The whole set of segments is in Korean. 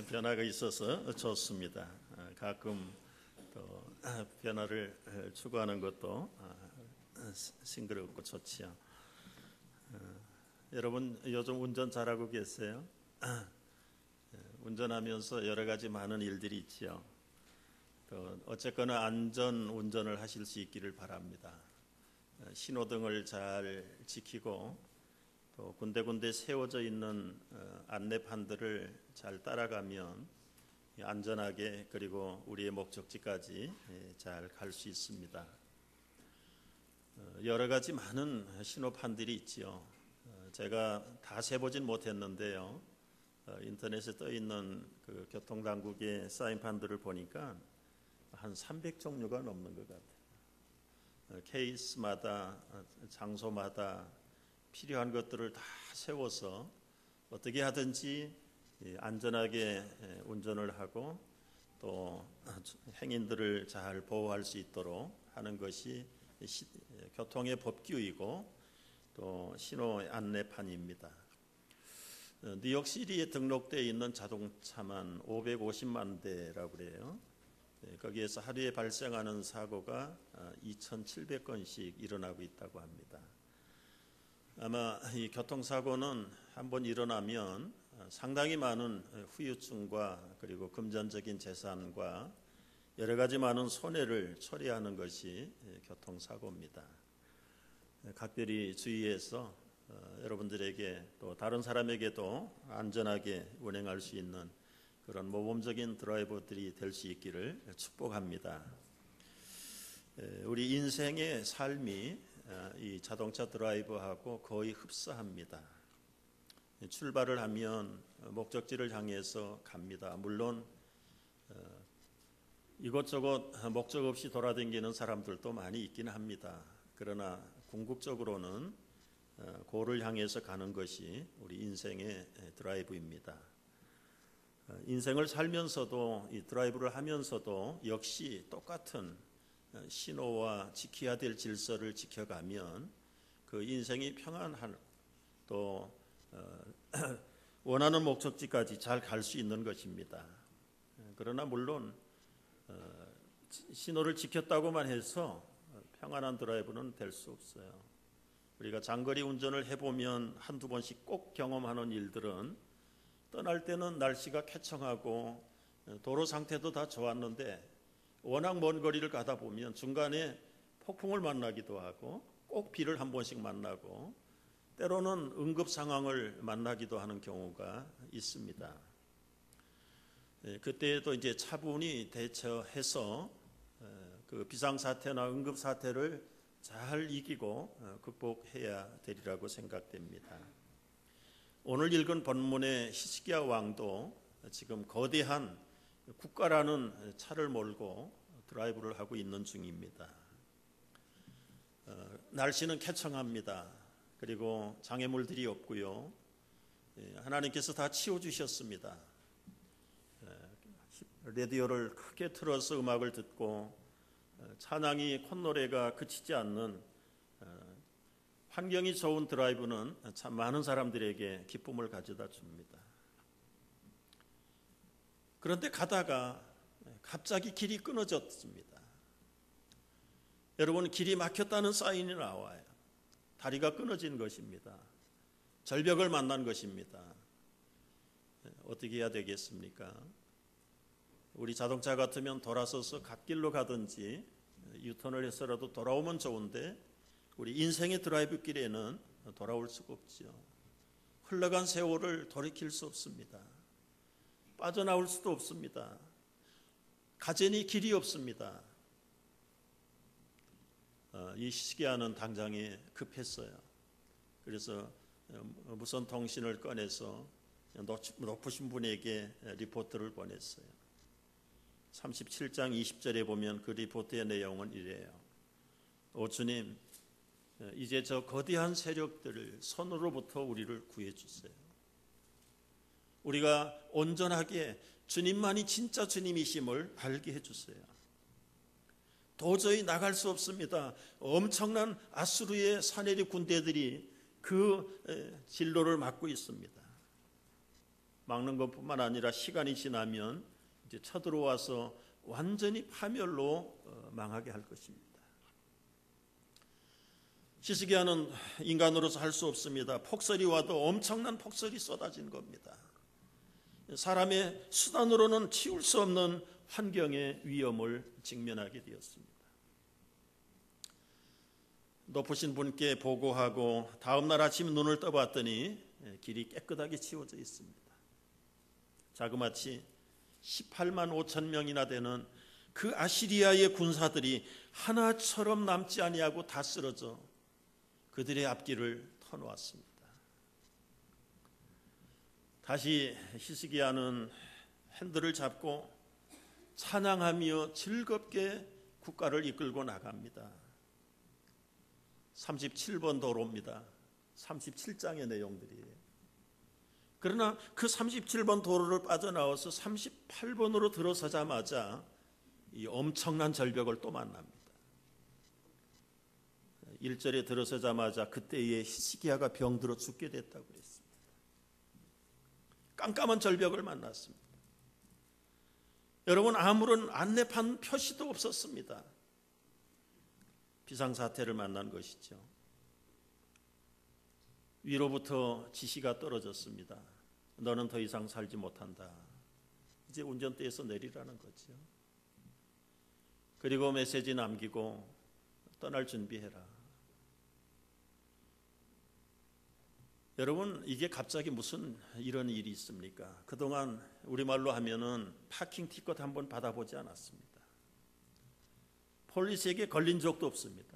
변화가 있어서 좋습니다. 가끔 또 변화를 추구하는 것도 싱그럽고 좋지요. 여러분 요즘 운전 잘하고 계세요? 운전하면서 여러 가지 많은 일들이 있지요. 또 어쨌거나 안전 운전을 하실 수 있기를 바랍니다. 신호등을 잘 지키고 또 군데군데 세워져 있는 안내판들을 잘 따라가면 안전하게 그리고 우리의 목적지까지 잘 갈 수 있습니다. 여러 가지 많은 신호판들이 있지요. 제가 다 세보진 못했는데요. 인터넷에 떠 있는 그 교통당국의 사인판들을 보니까 한 300종류가 넘는 것 같아요. 케이스마다 장소마다 필요한 것들을 다 세워서 어떻게 하든지 안전하게 운전을 하고 또 행인들을 잘 보호할 수 있도록 하는 것이 교통의 법규이고 또 신호 안내판입니다. 뉴욕시티에 등록되어 있는 자동차만 550만 대라고 그래요. 거기에서 하루에 발생하는 사고가 2,700건씩 일어나고 있다고 합니다. 아마 이 교통사고는 한번 일어나면 상당히 많은 후유증과 그리고 금전적인 재산과 여러 가지 많은 손해를 초래하는 것이 교통사고입니다. 각별히 주의해서 여러분들에게 또 다른 사람에게도 안전하게 운행할 수 있는 그런 모범적인 드라이버들이 될 수 있기를 축복합니다. 우리 인생의 삶이 이 자동차 드라이버하고 거의 흡사합니다. 출발을 하면 목적지를 향해서 갑니다. 물론 이것저것 목적 없이 돌아다니는 사람들도 많이 있긴 합니다. 그러나 궁극적으로는 고를 향해서 가는 것이 우리 인생의 드라이브입니다. 인생을 살면서도 이 드라이브를 하면서도 역시 똑같은 신호와 지켜야 될 질서를 지켜가면 그 인생이 평안한 또 원하는 목적지까지 잘 갈 수 있는 것입니다. 그러나 물론 신호를 지켰다고만 해서 평안한 드라이브는 될 수 없어요. 우리가 장거리 운전을 해보면 한두 번씩 꼭 경험하는 일들은 떠날 때는 날씨가 쾌청하고 도로 상태도 다 좋았는데 워낙 먼 거리를 가다 보면 중간에 폭풍을 만나기도 하고 꼭 비를 한 번씩 만나고 때로는 응급 상황을 만나기도 하는 경우가 있습니다. 그때도 이제 차분히 대처해서 그 비상사태나 응급사태를 잘 이기고 극복해야 되리라고 생각됩니다. 오늘 읽은 본문의 히스기야 왕도 지금 거대한 국가라는 차를 몰고 드라이브를 하고 있는 중입니다. 날씨는 쾌청합니다. 그리고 장애물들이 없고요. 하나님께서 다 치워주셨습니다. 라디오를 크게 틀어서 음악을 듣고 찬양이 콧노래가 그치지 않는 환경이 좋은 드라이브는 참 많은 사람들에게 기쁨을 가져다 줍니다. 그런데 가다가 갑자기 길이 끊어졌습니다. 여러분, 길이 막혔다는 사인이 나와요. 다리가 끊어진 것입니다. 절벽을 만난 것입니다. 어떻게 해야 되겠습니까? 우리 자동차 같으면 돌아서서 갓길로 가든지 유턴을 해서라도 돌아오면 좋은데 우리 인생의 드라이브 길에는 돌아올 수가 없죠. 흘러간 세월을 돌이킬 수 없습니다. 빠져나올 수도 없습니다. 가전이 길이 없습니다. 이 히스기야는 당장에 급했어요. 그래서 무선 통신을 꺼내서 높으신 분에게 리포트를 보냈어요. 37장 20절에 보면 그 리포트의 내용은 이래요. 오 주님, 이제 저 거대한 세력들을 손으로부터 우리를 구해주세요. 우리가 온전하게 주님만이 진짜 주님이심을 알게 해주세요. 도저히 나갈 수 없습니다. 엄청난 아수르의 사내리 군대들이 그 진로를 막고 있습니다. 막는 것뿐만 아니라 시간이 지나면 이제 쳐들어와서 완전히 파멸로 망하게 할 것입니다. 히스기야는 인간으로서 할 수 없습니다. 폭설이 와도 엄청난 폭설이 쏟아진 겁니다. 사람의 수단으로는 치울 수 없는 환경의 위험을 직면하게 되었습니다. 높으신 분께 보고하고 다음 날 아침 눈을 떠봤더니 길이 깨끗하게 치워져 있습니다. 자그마치 18만 5천 명이나 되는 그 아시리아의 군사들이 하나처럼 남지 아니하고 다 쓰러져 그들의 앞길을 터놓았습니다. 다시 히스기야는 핸들을 잡고 찬양하며 즐겁게 국가를 이끌고 나갑니다. 37번 도로입니다. 37장의 내용들이에요. 그러나 그 37번 도로를 빠져나와서 38번으로 들어서자마자 이 엄청난 절벽을 또 만납니다. 1절에 들어서자마자 그때에 히스기야가 병들어 죽게 됐다고 그랬습니다. 깜깜한 절벽을 만났습니다. 여러분, 아무런 안내판 표시도 없었습니다. 비상사태를 만난 것이죠. 위로부터 지시가 떨어졌습니다. 너는 더 이상 살지 못한다. 이제 운전대에서 내리라는 거죠. 그리고 메시지 남기고 떠날 준비해라. 여러분, 이게 갑자기 무슨 이런 일이 있습니까? 그동안 우리말로 하면은 파킹 티켓 한번 받아보지 않았습니다. 폴리스에게 걸린 적도 없습니다.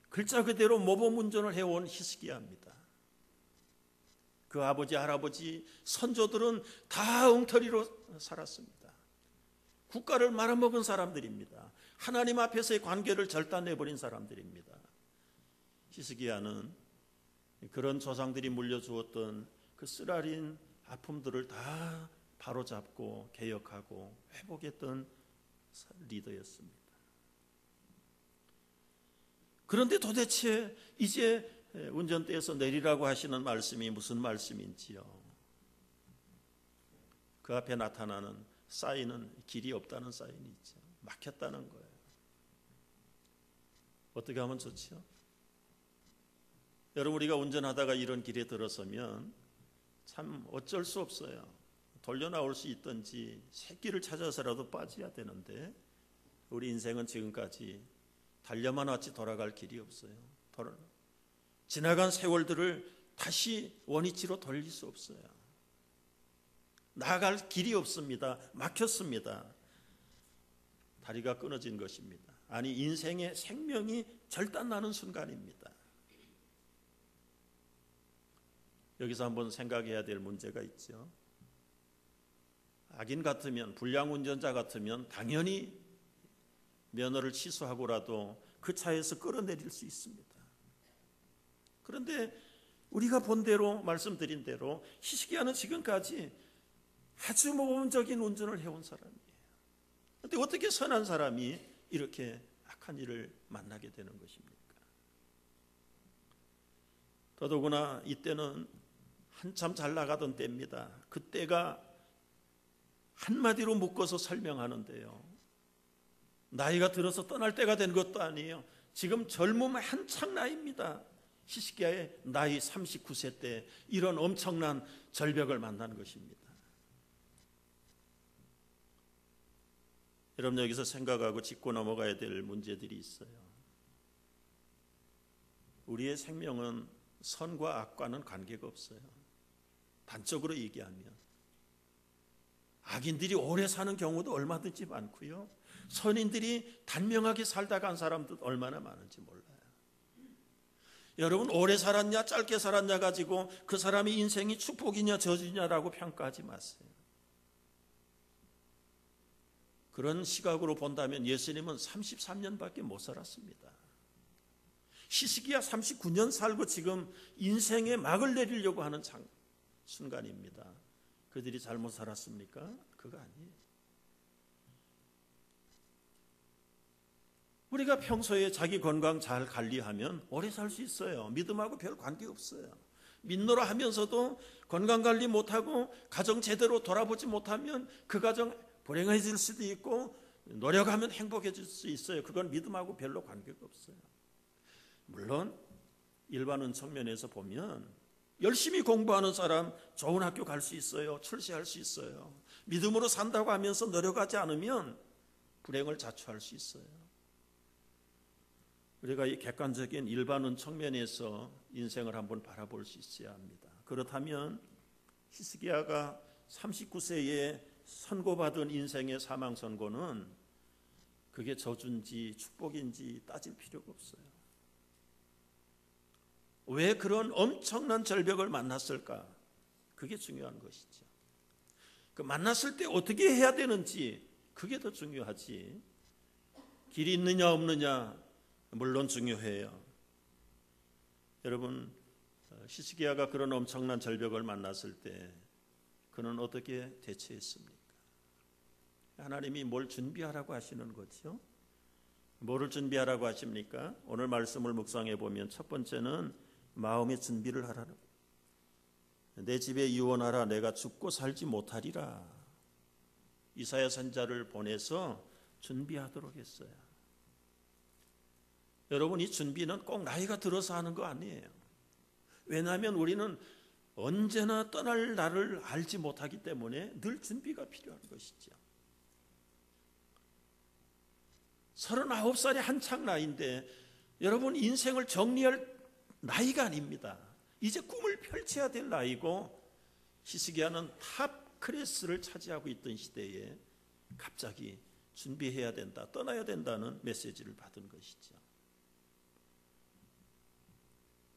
글자 그대로 모범 운전을 해온 히스기야입니다. 그 아버지, 할아버지, 선조들은 다 엉터리로 살았습니다. 국가를 말아먹은 사람들입니다. 하나님 앞에서의 관계를 절단해버린 사람들입니다. 히스기야는 그런 조상들이 물려주었던 그 쓰라린 아픔들을 다 바로잡고 개혁하고 회복했던 리더였습니다. 그런데 도대체 이제 운전대에서 내리라고 하시는 말씀이 무슨 말씀인지요? 그 앞에 나타나는 사인은 길이 없다는 사인이 있죠. 막혔다는 거예요. 어떻게 하면 좋죠? 여러분, 우리가 운전하다가 이런 길에 들어서면 참 어쩔 수 없어요. 돌려 나올 수 있든지 새길을 찾아서라도 빠져야 되는데 우리 인생은 지금까지 달려만 왔지 돌아갈 길이 없어요. 지나간 세월들을 다시 원위치로 돌릴 수 없어요. 나아갈 길이 없습니다. 막혔습니다. 다리가 끊어진 것입니다. 아니, 인생의 생명이 절단나는 순간입니다. 여기서 한번 생각해야 될 문제가 있죠. 악인 같으면, 불량 운전자 같으면 당연히 면허를 취소하고라도 그 차에서 끌어내릴 수 있습니다. 그런데 우리가 본 대로, 말씀드린 대로 히스기야는 지금까지 아주 모범적인 운전을 해온 사람이에요. 그런데 어떻게 선한 사람이 이렇게 악한 일을 만나게 되는 것입니까? 더더구나 이때는 한참 잘 나가던 때입니다. 그때가 한마디로 묶어서 설명하는데요, 나이가 들어서 떠날 때가 된 것도 아니에요. 지금 젊음 한창 나이입니다. 히스기야의 나이 39세 때 이런 엄청난 절벽을 만난 것입니다. 여러분, 여기서 생각하고 짚고 넘어가야 될 문제들이 있어요. 우리의 생명은 선과 악과는 관계가 없어요. 단적으로 얘기하면 악인들이 오래 사는 경우도 얼마든지 많고요, 선인들이 단명하게 살다가 간 사람도 얼마나 많은지 몰라요. 여러분, 오래 살았냐 짧게 살았냐 가지고 그 사람의 인생이 축복이냐 저주냐라고 평가하지 마세요. 그런 시각으로 본다면 예수님은 33년밖에 못 살았습니다. 히스기야 39년 살고 지금 인생에 막을 내리려고 하는 순간입니다. 그들이 잘못 살았습니까? 그거 아니에요. 우리가 평소에 자기 건강 잘 관리하면 오래 살 수 있어요. 믿음하고 별 관계 없어요. 믿노라 하면서도 건강관리 못하고 가정 제대로 돌아보지 못하면 그 가정 불행해질 수도 있고 노력하면 행복해질 수 있어요. 그건 믿음하고 별로 관계가 없어요. 물론 일반은 측면에서 보면 열심히 공부하는 사람 좋은 학교 갈 수 있어요. 출세할 수 있어요. 믿음으로 산다고 하면서 노력하지 않으면 불행을 자초할 수 있어요. 우리가 이 객관적인 일반은 측면에서 인생을 한번 바라볼 수 있어야 합니다. 그렇다면 히스기야가 39세에 선고받은 인생의 사망 선고는 그게 저주인지 축복인지 따질 필요가 없어요. 왜 그런 엄청난 절벽을 만났을까? 그게 중요한 것이죠. 그 만났을 때 어떻게 해야 되는지 그게 더 중요하지. 길이 있느냐 없느냐 물론 중요해요. 여러분, 히스기야가 그런 엄청난 절벽을 만났을 때 그는 어떻게 대처했습니까? 하나님이 뭘 준비하라고 하시는 거죠? 뭐를 준비하라고 하십니까? 오늘 말씀을 묵상해 보면 첫 번째는 마음의 준비를 하라는 거예요. 내 집에 유언하라. 내가 죽고 살지 못하리라. 이사야 선지자를 보내서 준비하도록 했어요. 여러분, 이 준비는 꼭 나이가 들어서 하는 거 아니에요. 왜냐하면 우리는 언제나 떠날 날을 알지 못하기 때문에 늘 준비가 필요한 것이죠. 39살이 한창 나이인데 여러분, 인생을 정리할 나이가 아닙니다. 이제 꿈을 펼쳐야 될 나이고, 히스기야는 탑 클래스를 차지하고 있던 시대에 갑자기 준비해야 된다, 떠나야 된다는 메시지를 받은 것이죠.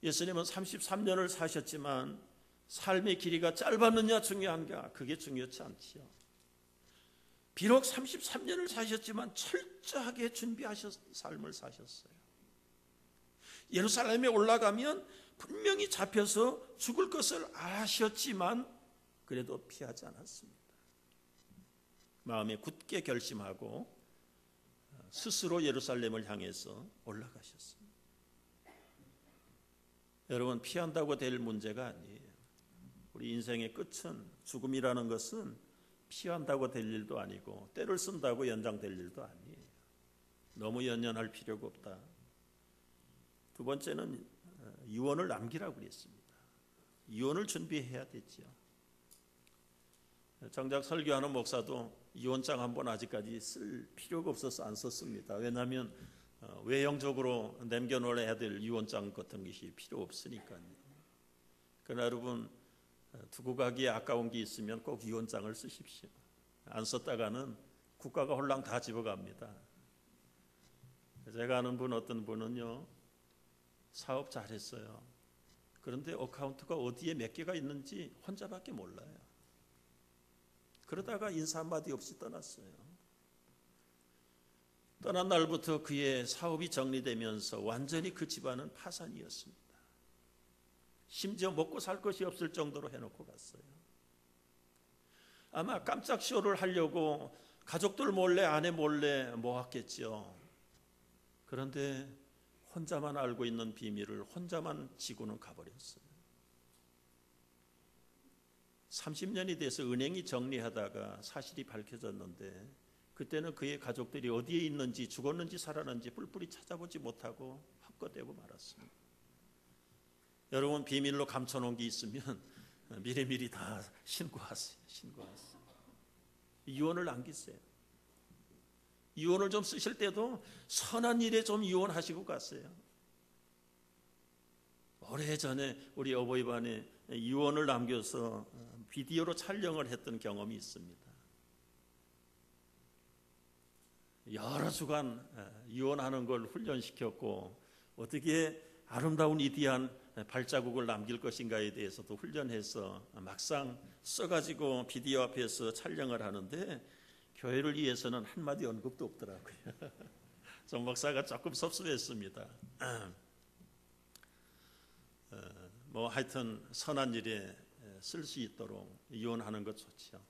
예수님은 33년을 사셨지만 삶의 길이가 짧았느냐 중요한가? 그게 중요치 않지요. 비록 33년을 사셨지만 철저하게 준비하셔서 삶을 사셨어요. 예루살렘에 올라가면 분명히 잡혀서 죽을 것을 아셨지만 그래도 피하지 않았습니다. 마음에 굳게 결심하고 스스로 예루살렘을 향해서 올라가셨습니다. 여러분, 피한다고 될 문제가 아니에요. 우리 인생의 끝은, 죽음이라는 것은 피한다고 될 일도 아니고 때를 쓴다고 연장될 일도 아니에요. 너무 연연할 필요가 없다. 두 번째는 유언을 남기라고 그랬습니다. 유언을 준비해야 되죠. 정작 설교하는 목사도 유언장 한 번 아직까지 쓸 필요가 없어서 안 썼습니다. 왜냐하면 외형적으로 남겨놓아야 될 유언장 같은 것이 필요 없으니까요. 그러나 여러분, 두고 가기에 아까운 게 있으면 꼭 유언장을 쓰십시오. 안 썼다가는 국가가 홀랑 다 집어갑니다. 제가 아는 어떤 분은요, 사업 잘했어요. 그런데 어카운트가 어디에 몇 개가 있는지 혼자밖에 몰라요. 그러다가 인사 한마디 없이 떠났어요. 떠난 날부터 그의 사업이 정리되면서 완전히 그 집안은 파산이었습니다. 심지어 먹고 살 것이 없을 정도로 해놓고 갔어요. 아마 깜짝 쇼를 하려고 가족들 몰래, 아내 몰래 모았겠죠. 그런데 혼자만 알고 있는 비밀을 혼자만 지고는 가버렸어요. 30년이 돼서 은행이 정리하다가 사실이 밝혀졌는데 그때는 그의 가족들이 어디에 있는지, 죽었는지 살았는지 뿔뿔이 찾아보지 못하고 헛것대고 말았습니다. 여러분, 비밀로 감춰놓은 게 있으면 미리미리 다 신고하세요. 신고하세요. 유언을 남기세요. 유언을 좀 쓰실 때도 선한 일에 좀 유언하시고 갔어요. 오래전에 우리 어버이반에 유언을 남겨서 비디오로 촬영을 했던 경험이 있습니다. 여러 주간 유언하는 걸 훈련시켰고 어떻게 아름다운 위대한 발자국을 남길 것인가에 대해서도 훈련해서 막상 써가지고 비디오 앞에서 촬영을 하는데 교회를 위해서는 한마디 언급도 없더라고요. 전 목사가 조금 섭섭했습니다. 하여튼 선한 일에 쓸 수 있도록 유언하는 것 좋죠.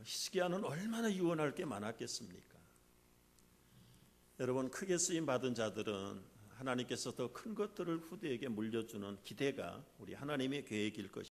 히스기야는 얼마나 유언할 게 많았겠습니까? 여러분, 크게 쓰임 받은 자들은 하나님께서 더 큰 것들을 후대에게 물려주는 기대가 우리 하나님의 계획일 것입니다.